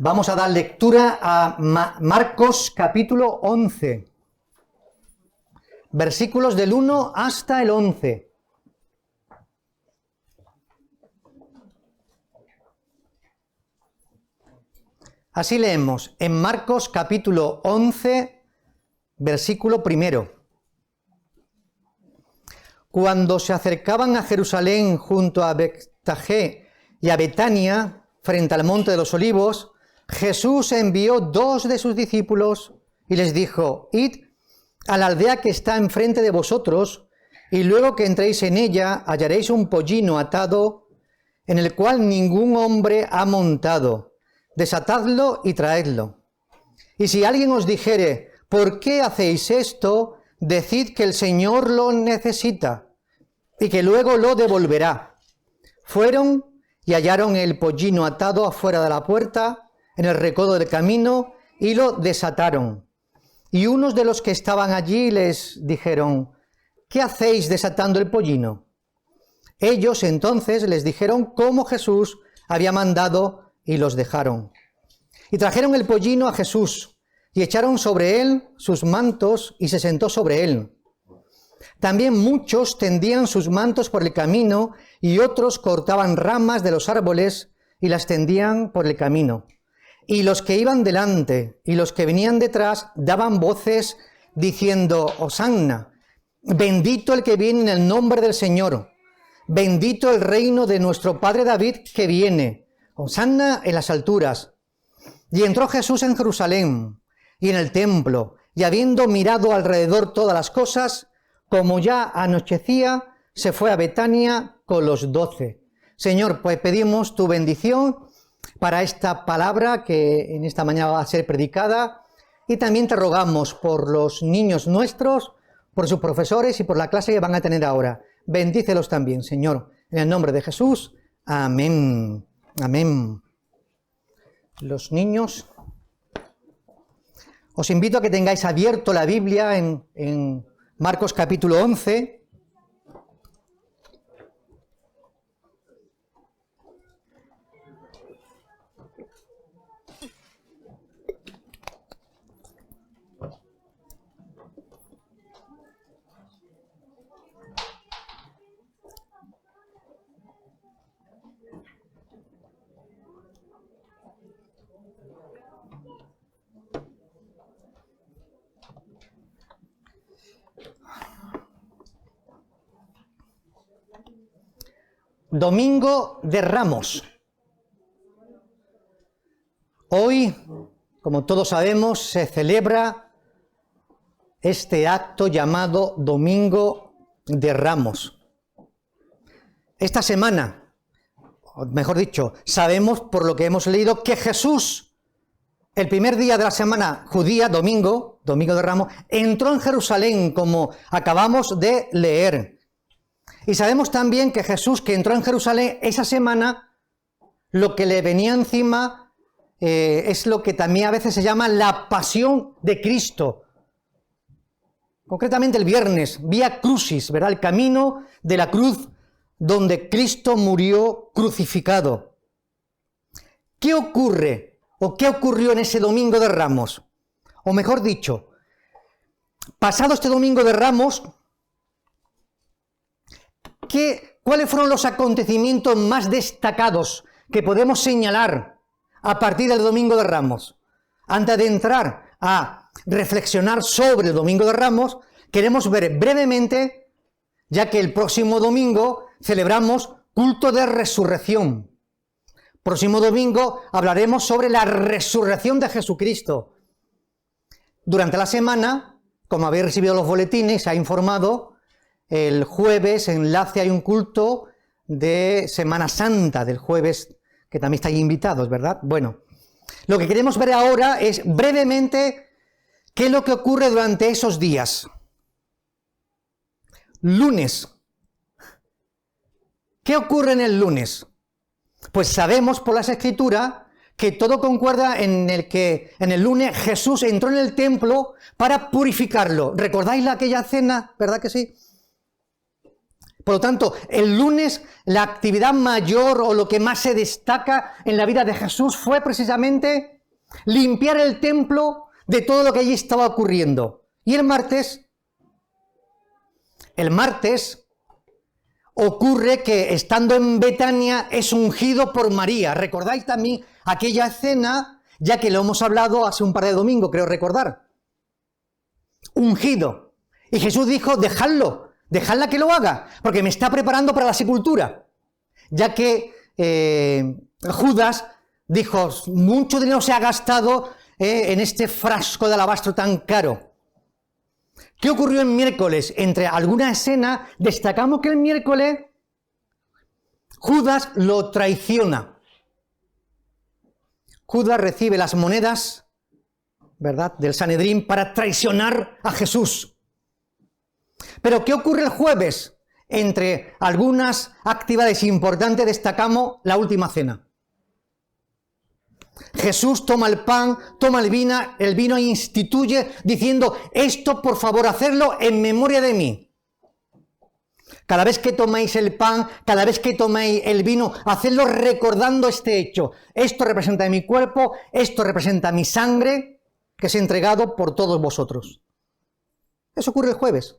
Vamos a dar lectura a Marcos capítulo 11, versículos del 1 hasta el 11. Así leemos en Marcos capítulo 11, versículo 1. Cuando se acercaban a Jerusalén junto a Betfagé y a Betania, frente al monte de los Olivos, Jesús envió 2 de sus discípulos y les dijo: Id a la aldea que está enfrente de vosotros, y luego que entréis en ella hallaréis un pollino atado, en el cual ningún hombre ha montado. Desatadlo y traedlo. Y si alguien os dijere: ¿por qué hacéis esto?, decid que el Señor lo necesita, y que luego lo devolverá. Fueron y hallaron el pollino atado afuera de la puerta, en el recodo del camino, y lo desataron. Y unos de los que estaban allí les dijeron: ¿qué hacéis desatando el pollino? Ellos entonces les dijeron cómo Jesús había mandado, y los dejaron. Y trajeron el pollino a Jesús, y echaron sobre él sus mantos, y se sentó sobre él. También muchos tendían sus mantos por el camino, y otros cortaban ramas de los árboles y las tendían por el camino. Y los que iban delante y los que venían detrás daban voces diciendo: Hosanna, bendito el que viene en el nombre del Señor, bendito el reino de nuestro padre David que viene, Hosanna en las alturas. Y entró Jesús en Jerusalén y en el templo, y habiendo mirado alrededor todas las cosas, como ya anochecía, se fue a Betania con los 12. Señor, pues pedimos tu bendición para esta palabra que en esta mañana va a ser predicada, y también te rogamos por los niños nuestros, por sus profesores y por la clase que van a tener ahora. Bendícelos también, Señor, en el nombre de Jesús. Amén. Amén. Los niños, os invito a que tengáis abierto la Biblia en Marcos capítulo 11. Domingo de Ramos. Hoy, como todos sabemos, se celebra este acto llamado Domingo de Ramos. Esta semana, o mejor dicho, sabemos por lo que hemos leído que Jesús, el primer día de la semana judía, Domingo de Ramos, entró en Jerusalén, como acabamos de leer. Y sabemos también que Jesús, que entró en Jerusalén esa semana, lo que le venía encima es lo que también a veces se llama la pasión de Cristo. Concretamente el viernes, Vía Crucis, ¿verdad? El camino de la cruz donde Cristo murió crucificado. ¿Qué ocurre o qué ocurrió en ese Domingo de Ramos? O mejor dicho, pasado este Domingo de Ramos, ¿cuáles fueron los acontecimientos más destacados que podemos señalar a partir del Domingo de Ramos? Antes de entrar a reflexionar sobre el Domingo de Ramos, queremos ver brevemente, ya que el próximo domingo celebramos culto de resurrección. Próximo domingo hablaremos sobre la resurrección de Jesucristo. Durante la semana, como habéis recibido los boletines, se ha informado. El jueves en Lace hay un culto de Semana Santa, del jueves, que también estáis invitados, ¿verdad? Bueno, lo que queremos ver ahora es brevemente qué es lo que ocurre durante esos días. Lunes. ¿Qué ocurre en el lunes? Pues sabemos por las Escrituras que todo concuerda en el que en el lunes Jesús entró en el templo para purificarlo. ¿Recordáis aquella cena? ¿Verdad que sí? Por lo tanto, el lunes la actividad mayor o lo que más se destaca en la vida de Jesús fue precisamente limpiar el templo de todo lo que allí estaba ocurriendo. Y el martes ocurre que estando en Betania es ungido por María. ¿Recordáis también aquella escena? Ya que lo hemos hablado hace un par de domingos, creo recordar. Ungido. Y Jesús dijo, dejadla que lo haga, porque me está preparando para la sepultura. Ya que Judas dijo, mucho dinero se ha gastado en este frasco de alabastro tan caro. ¿Qué ocurrió el miércoles? Entre alguna escena, destacamos que el miércoles Judas lo traiciona. Judas recibe las monedas, ¿verdad?, del Sanedrín para traicionar a Jesús. Pero ¿qué ocurre el jueves? Entre algunas actividades importantes destacamos la última cena. Jesús toma el pan, toma el vino e instituye diciendo, esto por favor hacedlo en memoria de mí. Cada vez que toméis el pan, cada vez que toméis el vino, hacedlo recordando este hecho. Esto representa mi cuerpo, esto representa mi sangre, que es entregado por todos vosotros. Eso ocurre el jueves.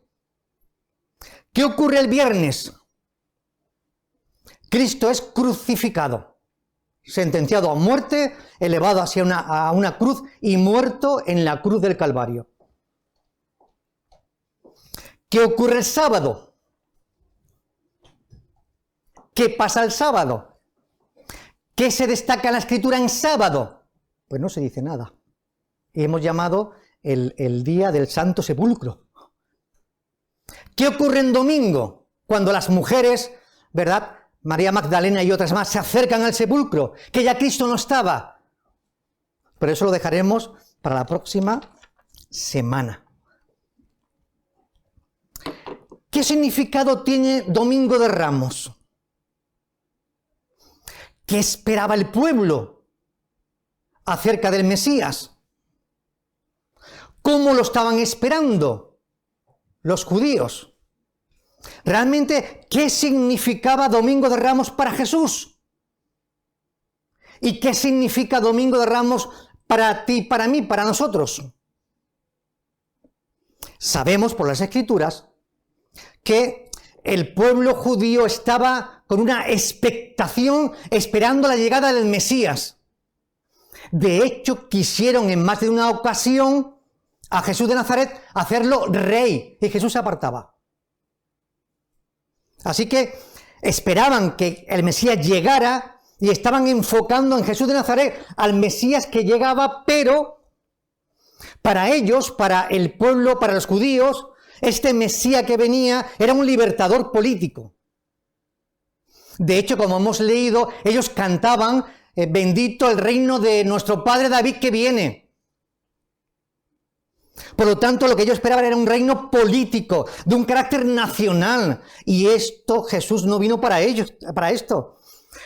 ¿Qué ocurre el viernes? Cristo es crucificado, sentenciado a muerte, elevado a una cruz y muerto en la cruz del Calvario. ¿Qué ocurre el sábado? ¿Qué pasa el sábado? ¿Qué se destaca en la Escritura en sábado? Pues no se dice nada. Y hemos llamado el día del Santo Sepulcro. ¿Qué ocurre en domingo? Cuando las mujeres, ¿verdad?, María Magdalena y otras más, se acercan al sepulcro, que ya Cristo no estaba. Pero eso lo dejaremos para la próxima semana. ¿Qué significado tiene Domingo de Ramos? ¿Qué esperaba el pueblo acerca del Mesías? ¿Cómo lo estaban esperando los judíos? Realmente, ¿qué significaba Domingo de Ramos para Jesús? ¿Y qué significa Domingo de Ramos para ti, para mí, para nosotros? Sabemos por las Escrituras que el pueblo judío estaba con una expectación esperando la llegada del Mesías. De hecho, quisieron en más de una ocasión a Jesús de Nazaret hacerlo rey, y Jesús se apartaba. Así que esperaban que el Mesías llegara y estaban enfocando en Jesús de Nazaret al Mesías que llegaba, pero para ellos, para el pueblo, para los judíos, este Mesías que venía era un libertador político. De hecho, como hemos leído, ellos cantaban, bendito el reino de nuestro padre David que viene. Por lo tanto, lo que ellos esperaban era un reino político, de un carácter nacional. Y Jesús no vino para esto.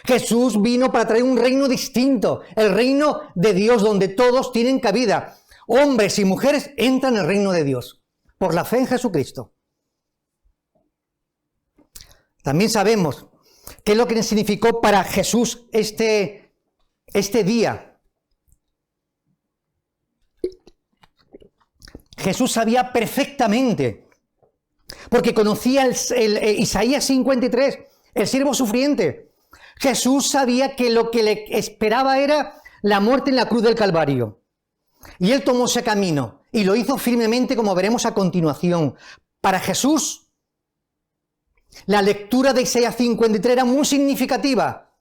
Jesús vino para traer un reino distinto, el reino de Dios, donde todos tienen cabida. Hombres y mujeres entran en el reino de Dios, por la fe en Jesucristo. También sabemos qué es lo que significó para Jesús este día. Jesús sabía perfectamente, porque conocía Isaías 53, el siervo sufriente. Jesús sabía que lo que le esperaba era la muerte en la cruz del Calvario. Y él tomó ese camino y lo hizo firmemente, como veremos a continuación. Para Jesús, la lectura de Isaías 53 era muy significativa.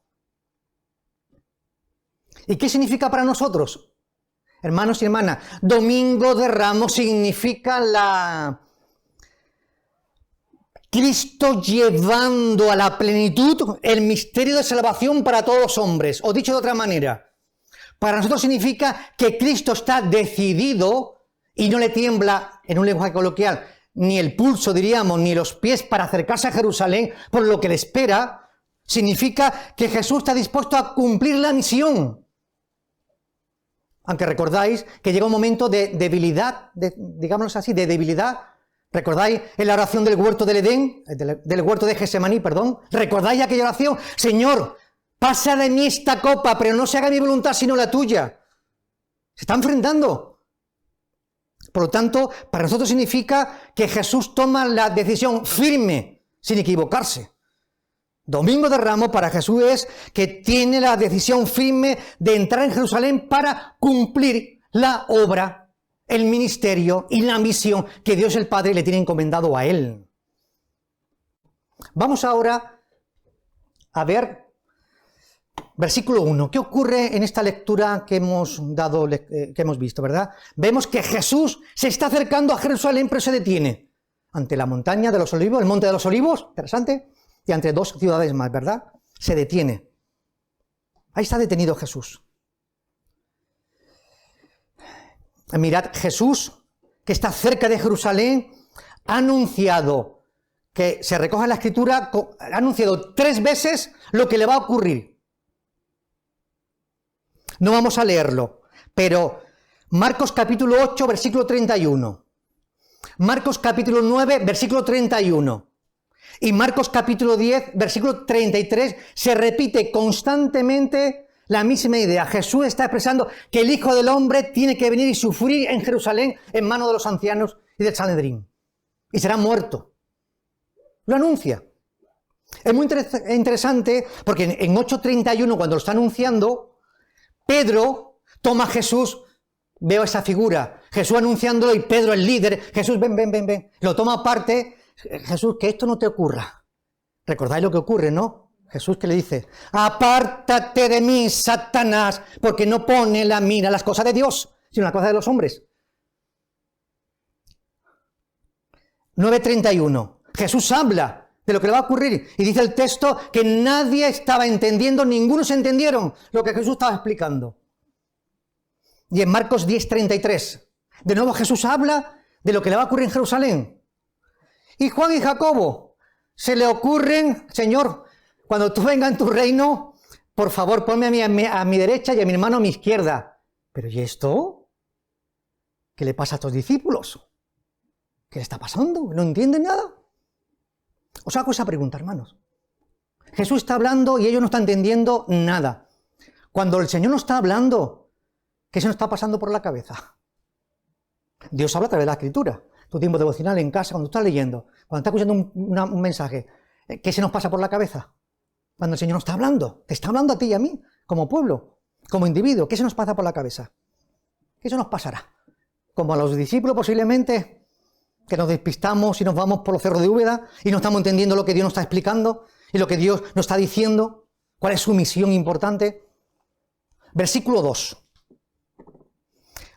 ¿Y qué significa para nosotros? Hermanos y hermanas, Domingo de Ramos significa Cristo llevando a la plenitud el misterio de salvación para todos los hombres. O dicho de otra manera, para nosotros significa que Cristo está decidido y no le tiembla, en un lenguaje coloquial, ni el pulso, diríamos, ni los pies para acercarse a Jerusalén por lo que le espera. Significa que Jesús está dispuesto a cumplir la misión. Aunque recordáis que llega un momento de debilidad, digámoslo así, de debilidad, ¿Recordáis en la oración del huerto del Edén, del huerto de Getsemaní, perdón? ¿Recordáis aquella oración? Señor, pasa de mí esta copa, pero no se haga mi voluntad sino la tuya. Se está enfrentando. Por lo tanto, para nosotros significa que Jesús toma la decisión firme, sin equivocarse. Domingo de Ramos para Jesús es que tiene la decisión firme de entrar en Jerusalén para cumplir la obra, el ministerio y la misión que Dios el Padre le tiene encomendado a él. Vamos ahora a ver versículo 1. ¿Qué ocurre en esta lectura que hemos visto, verdad? Vemos que Jesús se está acercando a Jerusalén, pero se detiene ante la montaña de los Olivos, el monte de los Olivos, interesante, y ante dos ciudades más, ¿verdad? Se detiene. Ahí está detenido Jesús. Mirad, Jesús, que está cerca de Jerusalén, ha anunciado, que se recoge en la Escritura, ha anunciado 3 veces lo que le va a ocurrir. No vamos a leerlo, pero Marcos capítulo 8, versículo 31. Marcos capítulo 9, versículo 31. Y Marcos capítulo 10, versículo 33, se repite constantemente la misma idea. Jesús está expresando que el Hijo del Hombre tiene que venir y sufrir en Jerusalén en manos de los ancianos y del Sanedrín. Y será muerto. Lo anuncia. Es muy interesante porque en 8:31, cuando lo está anunciando, Pedro toma a Jesús, veo esa figura, Jesús anunciándolo y Pedro el líder, Jesús ven, lo toma aparte, Jesús, que esto no te ocurra. ¿Recordáis lo que ocurre, no? Jesús que le dice, apártate de mí, Satanás, porque no pone la mira en las cosas de Dios, sino en las cosas de los hombres. 9:31, Jesús habla de lo que le va a ocurrir y dice el texto que nadie estaba entendiendo, ninguno se entendieron lo que Jesús estaba explicando. Y en Marcos 10:33, de nuevo Jesús habla de lo que le va a ocurrir en Jerusalén. Y Juan y Jacobo se le ocurren, Señor, cuando tú vengas en tu reino, por favor, ponme a mi derecha y a mi hermano a mi izquierda. Pero ¿y esto? ¿Qué le pasa a estos discípulos? ¿Qué le está pasando? ¿No entienden nada? Os hago esa pregunta, hermanos. Jesús está hablando y ellos no están entendiendo nada. Cuando el Señor no está hablando, ¿qué se nos está pasando por la cabeza? Dios habla a través de la Escritura. Tu tiempo devocional en casa, cuando estás leyendo, cuando estás escuchando un mensaje, ¿qué se nos pasa por la cabeza? Cuando el Señor nos está hablando, te está hablando a ti y a mí, como pueblo, como individuo, ¿qué se nos pasa por la cabeza? ¿Qué se nos pasará? Como a los discípulos posiblemente, que nos despistamos y nos vamos por los cerros de Úbeda y no estamos entendiendo lo que Dios nos está explicando y lo que Dios nos está diciendo, cuál es su misión importante. Versículo 2.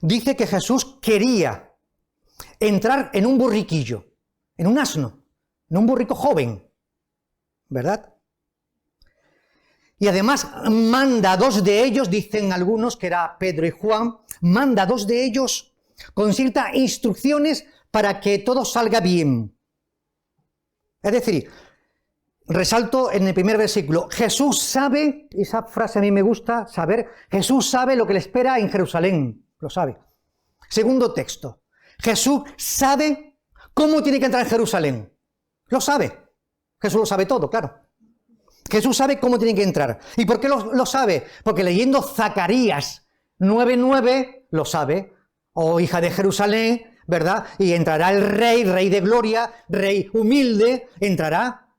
Dice que Jesús quería entrar en un borriquillo, en un asno, en un borrico joven, ¿verdad? Y además manda a 2 de ellos, dicen algunos que era Pedro y Juan, manda a 2 de ellos con ciertas instrucciones para que todo salga bien. Es decir, resalto en el primer versículo, Jesús sabe, esa frase a mí me gusta saber, Jesús sabe lo que le espera en Jerusalén, lo sabe. Segundo texto, Jesús sabe cómo tiene que entrar en Jerusalén, lo sabe, Jesús lo sabe todo, claro. Jesús sabe cómo tiene que entrar. ¿Y por qué lo sabe? Porque leyendo Zacarías 9:9 lo sabe. Oh, hija de Jerusalén, ¿verdad? Y entrará el rey, rey de gloria, rey humilde, entrará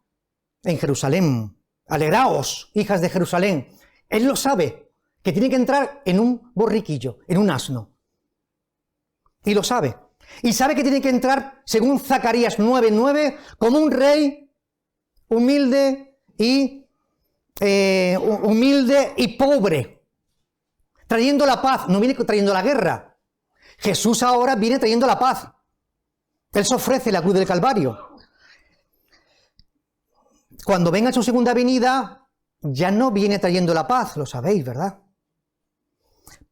en Jerusalén. Alegraos, hijas de Jerusalén. Él lo sabe, que tiene que entrar en un borriquillo, en un asno. Y lo sabe. Y sabe que tiene que entrar, según Zacarías 9:9, como un rey humilde y pobre, trayendo la paz, no viene trayendo la guerra. Jesús ahora viene trayendo la paz. Él se ofrece la cruz del Calvario. Cuando venga su segunda venida, ya no viene trayendo la paz, lo sabéis, ¿verdad?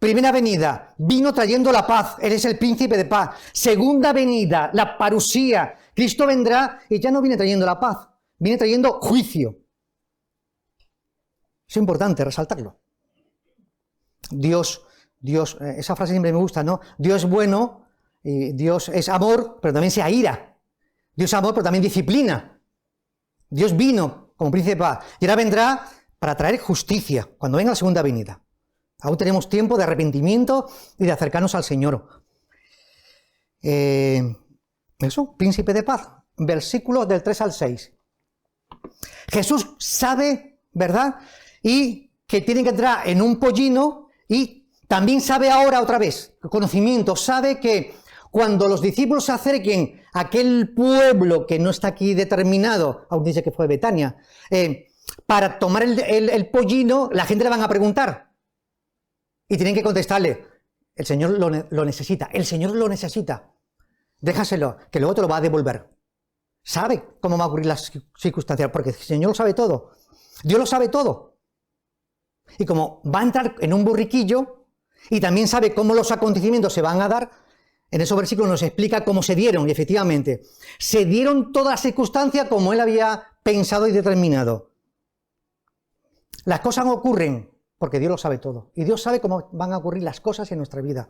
Primera venida, vino trayendo la paz, Él es el príncipe de paz. Segunda venida, la parusía, Cristo vendrá y ya no viene trayendo la paz, viene trayendo juicio. Es importante resaltarlo. Dios, esa frase siempre me gusta, ¿no? Dios es bueno, y Dios es amor, pero también se aira. Dios es amor, pero también disciplina. Dios vino como príncipe de paz y ahora vendrá para traer justicia cuando venga la segunda venida. Aún tenemos tiempo de arrepentimiento y de acercarnos al Señor. Eso, príncipe de paz. Versículos del 3 al 6. Jesús sabe, ¿verdad? Y que tiene que entrar en un pollino y también sabe ahora otra vez, conocimiento, sabe que cuando los discípulos se acerquen a aquel pueblo que no está aquí determinado, aún dice que fue Betania, para tomar el pollino, la gente le van a preguntar. Y tienen que contestarle, el Señor lo necesita, el Señor lo necesita. Déjaselo, que luego te lo va a devolver. Sabe cómo va a ocurrir las circunstancias, porque el Señor lo sabe todo. Dios lo sabe todo. Y como va a entrar en un borriquillo, y también sabe cómo los acontecimientos se van a dar, en esos versículos nos explica cómo se dieron, y efectivamente, se dieron todas las circunstancias como Él había pensado y determinado. Las cosas ocurren porque Dios lo sabe todo. Y Dios sabe cómo van a ocurrir las cosas en nuestra vida.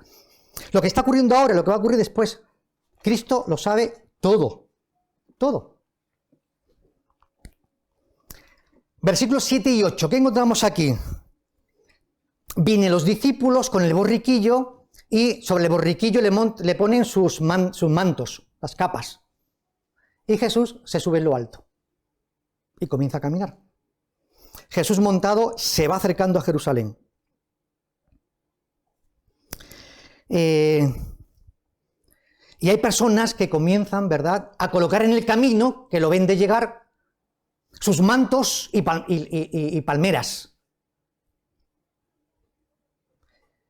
Lo que está ocurriendo ahora, lo que va a ocurrir después, Cristo lo sabe todo. Todo. Versículos 7 y 8. ¿Qué encontramos aquí? Vienen los discípulos con el borriquillo y sobre el borriquillo le ponen sus mantos, las capas. Y Jesús se sube en lo alto y comienza a caminar. Jesús montado se va acercando a Jerusalén. Y hay personas que comienzan, ¿verdad?, a colocar en el camino, que lo ven de llegar, sus mantos y palmeras.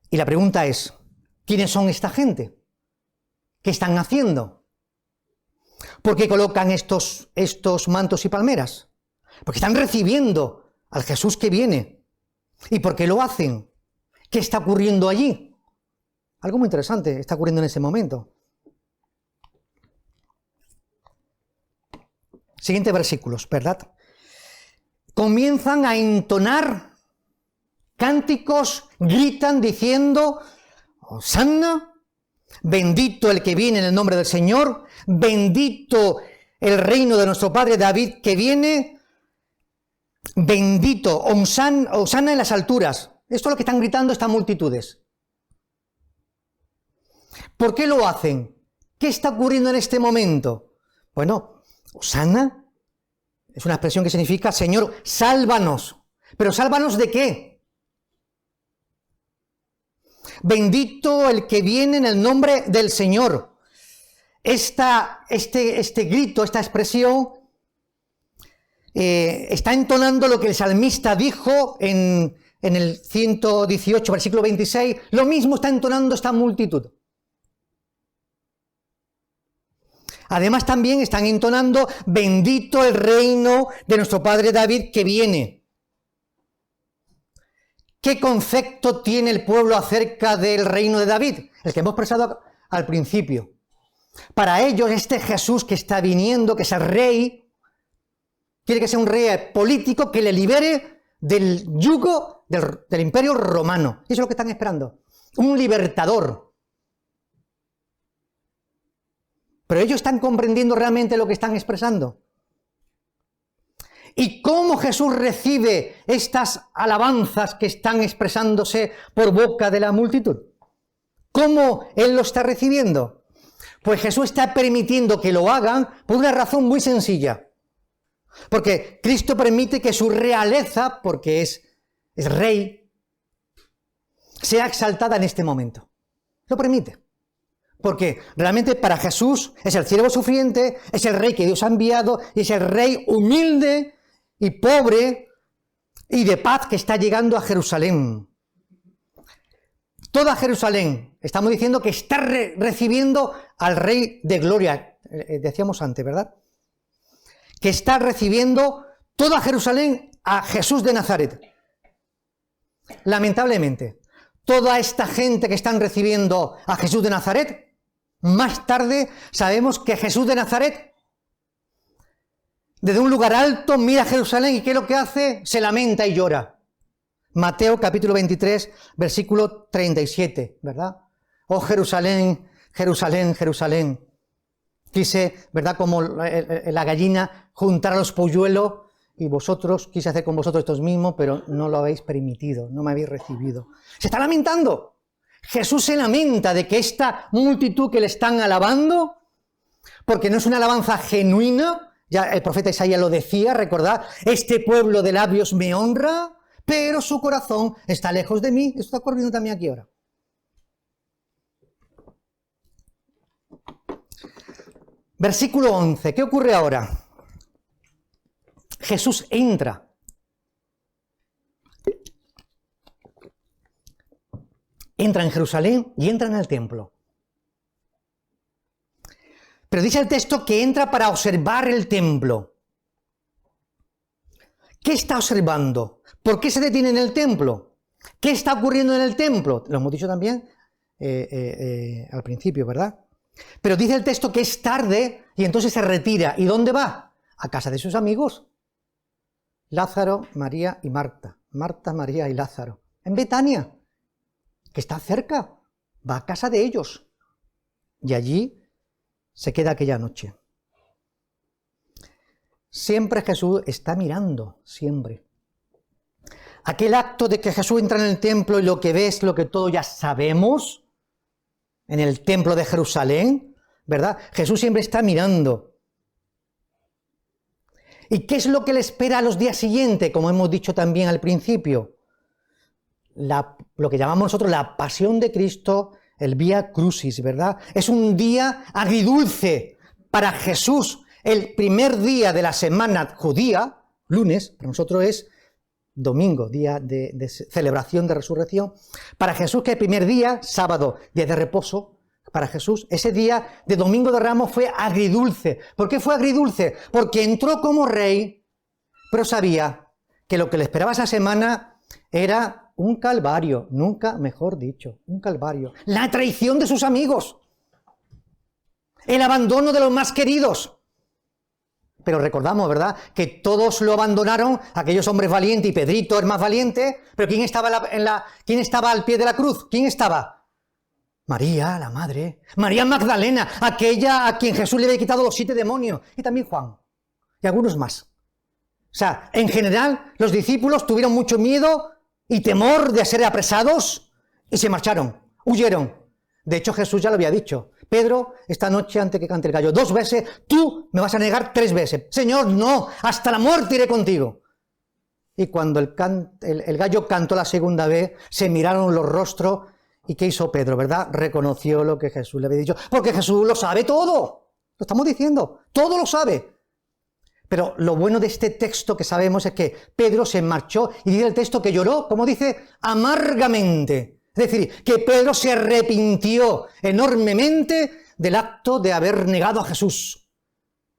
Y la pregunta es, ¿quiénes son esta gente? ¿Qué están haciendo? ¿Por qué colocan estos mantos y palmeras? Porque están recibiendo al Jesús que viene. ¿Y por qué lo hacen? ¿Qué está ocurriendo allí? Algo muy interesante está ocurriendo en ese momento. Siguientes versículos, ¿verdad? Comienzan a entonar cánticos, gritan diciendo, Hosanna, bendito el que viene en el nombre del Señor, bendito el reino de nuestro Padre David que viene, bendito, Hosanna en las alturas. Esto es lo que están gritando estas multitudes. ¿Por qué lo hacen? ¿Qué está ocurriendo en este momento? Bueno, Hosanna es una expresión que significa, Señor, sálvanos. ¿Pero sálvanos de qué? Bendito el que viene en el nombre del Señor. Este grito, esta expresión, está entonando lo que el salmista dijo en el 118, versículo 26. Lo mismo está entonando esta multitud. Además también están entonando, bendito el reino de nuestro padre David que viene. ¿Qué concepto tiene el pueblo acerca del reino de David? El que hemos expresado al principio. Para ellos este Jesús que está viniendo, que es el rey, quiere que sea un rey político que le libere del yugo del imperio romano. Eso es lo que están esperando. Un libertador. Pero ellos están comprendiendo realmente lo que están expresando. ¿Y cómo Jesús recibe estas alabanzas que están expresándose por boca de la multitud? ¿Cómo Él lo está recibiendo? Pues Jesús está permitiendo que lo hagan por una razón muy sencilla. Porque Cristo permite que su realeza, porque es rey, sea exaltada en este momento. Lo permite. Porque realmente para Jesús es el siervo sufriente, es el rey que Dios ha enviado, y es el rey humilde y pobre y de paz que está llegando a Jerusalén. Toda Jerusalén, estamos diciendo que está recibiendo al rey de gloria, decíamos antes, ¿verdad? Que está recibiendo toda Jerusalén a Jesús de Nazaret. Lamentablemente, toda esta gente que están recibiendo a Jesús de Nazaret, más tarde sabemos que Jesús de Nazaret, desde un lugar alto, mira a Jerusalén y ¿qué es lo que hace? Se lamenta y llora. Mateo capítulo 23, versículo 37, ¿verdad? Oh Jerusalén, Jerusalén, Jerusalén, quise, ¿verdad?, como la gallina, juntar a los polluelos, y vosotros, quise hacer con vosotros estos mismos, pero no lo habéis permitido, no me habéis recibido. Se está lamentando. Jesús se lamenta de que esta multitud que le están alabando, porque no es una alabanza genuina, ya el profeta Isaías lo decía, recordad, este pueblo de labios me honra, pero su corazón está lejos de mí. Esto está ocurriendo también aquí ahora. Versículo 11, ¿qué ocurre ahora? Jesús entra. Entra en Jerusalén y entra en el templo. Pero dice el texto que entra para observar el templo. ¿Qué está observando? ¿Por qué se detiene en el templo? ¿Qué está ocurriendo en el templo? Lo hemos dicho también al principio, ¿verdad? Pero dice el texto que es tarde y entonces se retira. ¿Y dónde va? A casa de sus amigos. Lázaro, María y Marta. Marta, María y Lázaro. En Betania, que está cerca. Va a casa de ellos. Y allí se queda aquella noche. Siempre Jesús está mirando, siempre. Aquel acto de que Jesús entra en el templo y lo que ve es lo que todos ya sabemos, en el templo de Jerusalén, ¿verdad? Jesús siempre está mirando. ¿Y qué es lo que le espera a los días siguientes? Como hemos dicho también al principio. Lo que llamamos nosotros la pasión de Cristo, el Vía Crucis, ¿verdad? Es un día agridulce para Jesús. El primer día de la semana judía, lunes, para nosotros es domingo, día de celebración de resurrección. Para Jesús, que el primer día, sábado, día de reposo, para Jesús, ese día de Domingo de Ramos fue agridulce. ¿Por qué fue agridulce? Porque entró como rey, pero sabía que lo que le esperaba esa semana era un calvario, nunca mejor dicho, un calvario. La traición de sus amigos, el abandono de los más queridos. Pero recordamos, ¿verdad?, que todos lo abandonaron, aquellos hombres valientes, y Pedrito es más valiente, pero ¿quién estaba al pie de la cruz? ¿Quién estaba? María, la madre, María Magdalena, aquella a quien Jesús le había quitado los 7 demonios, y también Juan, y algunos más. O sea, en general, los discípulos tuvieron mucho miedo y temor de ser apresados, y se marcharon, huyeron. De hecho, Jesús ya lo había dicho. Pedro, esta noche antes que cante el gallo, 2 veces, tú me vas a negar 3 veces. Señor, no, hasta la muerte iré contigo. Y cuando el gallo cantó la segunda vez, se miraron los rostros. ¿Y qué hizo Pedro, verdad? Reconoció lo que Jesús le había dicho. Porque Jesús lo sabe todo. Lo estamos diciendo. Todo lo sabe. Pero lo bueno de este texto que sabemos es que Pedro se marchó y dice el texto que lloró, como dice, amargamente. Es decir, que Pedro se arrepintió enormemente del acto de haber negado a Jesús.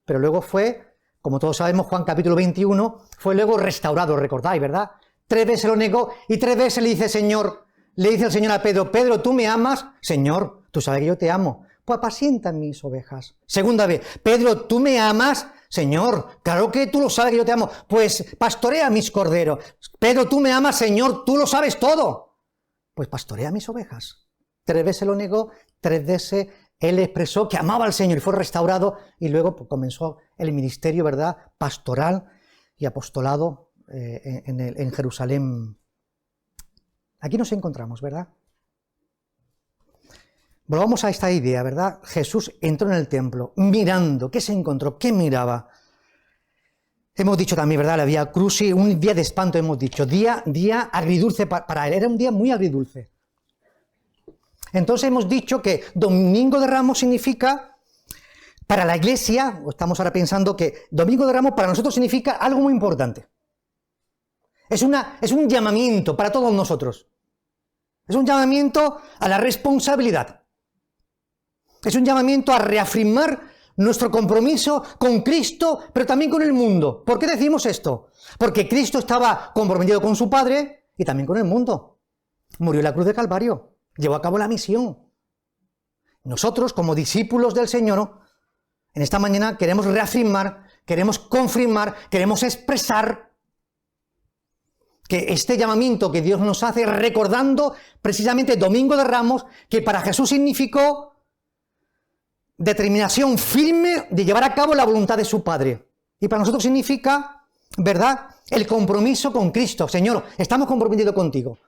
Pero luego fue, como todos sabemos, Juan capítulo 21, fue luego restaurado, recordáis, ¿verdad? 3 veces lo negó y 3 veces le dice el Señor a Pedro, Pedro, ¿tú me amas? Señor, tú sabes que yo te amo. Pues apacienta mis ovejas. Segunda vez, Pedro, ¿tú me amas? Señor, claro que tú lo sabes que yo te amo. Pues pastorea mis corderos. Pedro, ¿tú me amas? Señor, tú lo sabes todo. Pues pastorea mis ovejas. 3 veces lo negó, 3 veces él expresó que amaba al Señor y fue restaurado, y luego pues, comenzó el ministerio, ¿verdad?, pastoral y apostolado en Jerusalén. Aquí nos encontramos, ¿verdad? Volvamos a esta idea, ¿verdad? Jesús entró en el templo mirando. ¿Qué se encontró? ¿Qué miraba? Hemos dicho también, ¿verdad?, la Vía Crucis, un día de espanto, hemos dicho, día agridulce para él, era un día muy agridulce. Entonces hemos dicho que Domingo de Ramos significa, para la Iglesia, o estamos ahora pensando que Domingo de Ramos para nosotros significa algo muy importante. Es un llamamiento para todos nosotros. Es un llamamiento a la responsabilidad. Es un llamamiento a reafirmar nuestro compromiso con Cristo, pero también con el mundo. ¿Por qué decimos esto? Porque Cristo estaba comprometido con su Padre y también con el mundo. Murió en la cruz de Calvario, llevó a cabo la misión. Nosotros, como discípulos del Señor, en esta mañana queremos reafirmar, queremos confirmar, queremos expresar que este llamamiento que Dios nos hace, recordando precisamente Domingo de Ramos, que para Jesús significó determinación firme de llevar a cabo la voluntad de su Padre. Y para nosotros significa, ¿verdad?, el compromiso con Cristo. Señor, estamos comprometidos contigo.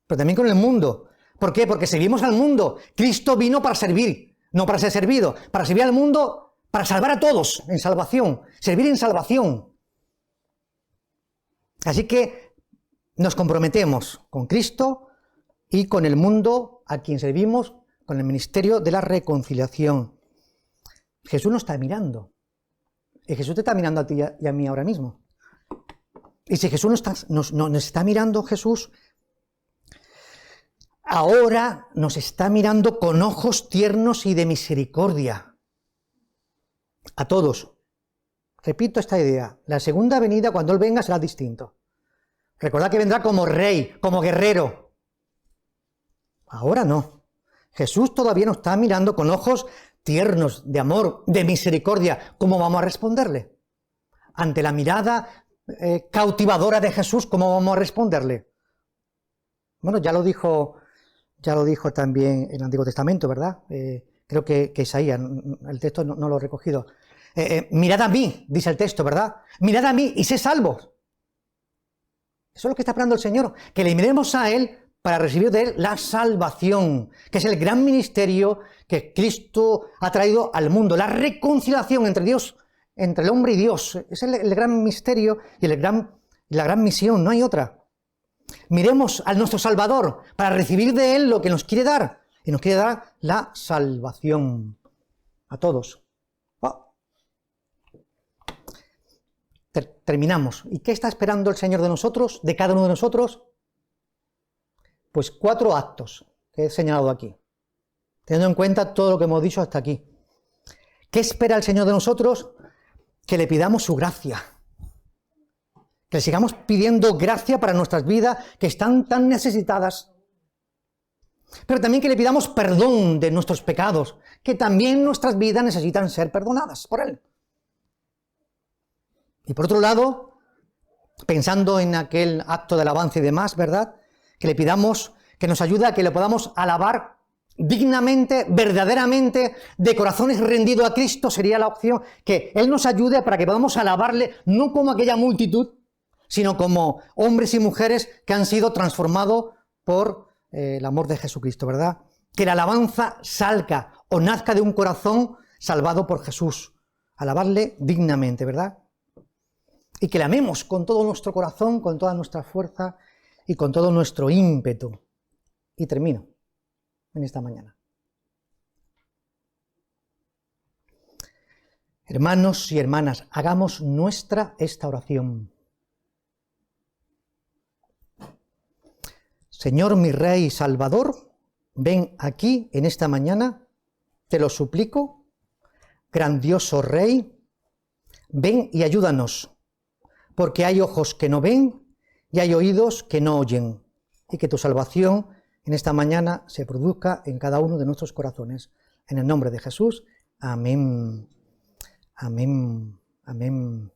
Pero también con el mundo. ¿Por qué? Porque servimos al mundo. Cristo vino para servir, no para ser servido. Para servir al mundo, para salvar a todos en salvación. Servir en salvación. Así que nos comprometemos con Cristo y con el mundo a quien servimos, con el ministerio de la reconciliación. Jesús nos está mirando. Y Jesús te está mirando a ti y a mí ahora mismo. Y si Jesús nos está mirando, Jesús, ahora nos está mirando con ojos tiernos y de misericordia. A todos. Repito esta idea. La segunda venida, cuando Él venga, será distinto. Recordad que vendrá como rey, como guerrero. Ahora no. Jesús todavía nos está mirando con ojos tiernos, de amor, de misericordia. ¿Cómo vamos a responderle? Ante la mirada cautivadora de Jesús, ¿cómo vamos a responderle? Bueno, ya lo dijo también el Antiguo Testamento, ¿verdad? Creo que Isaías, el texto no lo he recogido. Mirad a mí, dice el texto, ¿verdad? Mirad a mí y sé salvos. Eso es lo que está esperando el Señor, que le miremos a Él para recibir de Él la salvación, que es el gran ministerio que Cristo ha traído al mundo, la reconciliación entre Dios, entre el hombre y Dios. Es el gran misterio y la gran misión, no hay otra. Miremos a nuestro Salvador para recibir de Él lo que nos quiere dar, y nos quiere dar la salvación a todos. Terminamos. ¿Y qué está esperando el Señor de nosotros, de cada uno de nosotros? Pues 4 actos que he señalado aquí, teniendo en cuenta todo lo que hemos dicho hasta aquí. ¿Qué espera el Señor de nosotros? Que le pidamos su gracia, que le sigamos pidiendo gracia para nuestras vidas que están tan necesitadas, pero también que le pidamos perdón de nuestros pecados, que también nuestras vidas necesitan ser perdonadas por Él. Y por otro lado, pensando en aquel acto de alabanza y demás, ¿verdad?, que le pidamos que nos ayude a que le podamos alabar dignamente, verdaderamente, de corazones rendidos a Cristo. Sería la opción, que Él nos ayude para que podamos alabarle no como aquella multitud, sino como hombres y mujeres que han sido transformados por el amor de Jesucristo, ¿verdad? Que la alabanza salga o nazca de un corazón salvado por Jesús. Alabarle dignamente, ¿verdad? Y que le amemos con todo nuestro corazón, con toda nuestra fuerza y con todo nuestro ímpetu. Y termino en esta mañana. Hermanos y hermanas, hagamos nuestra esta oración. Señor, mi Rey y Salvador, ven aquí en esta mañana, te lo suplico, grandioso Rey, ven y ayúdanos, porque hay ojos que no ven y hay oídos que no oyen, y que tu salvación en esta mañana se produzca en cada uno de nuestros corazones. En el nombre de Jesús, amén, amén, amén.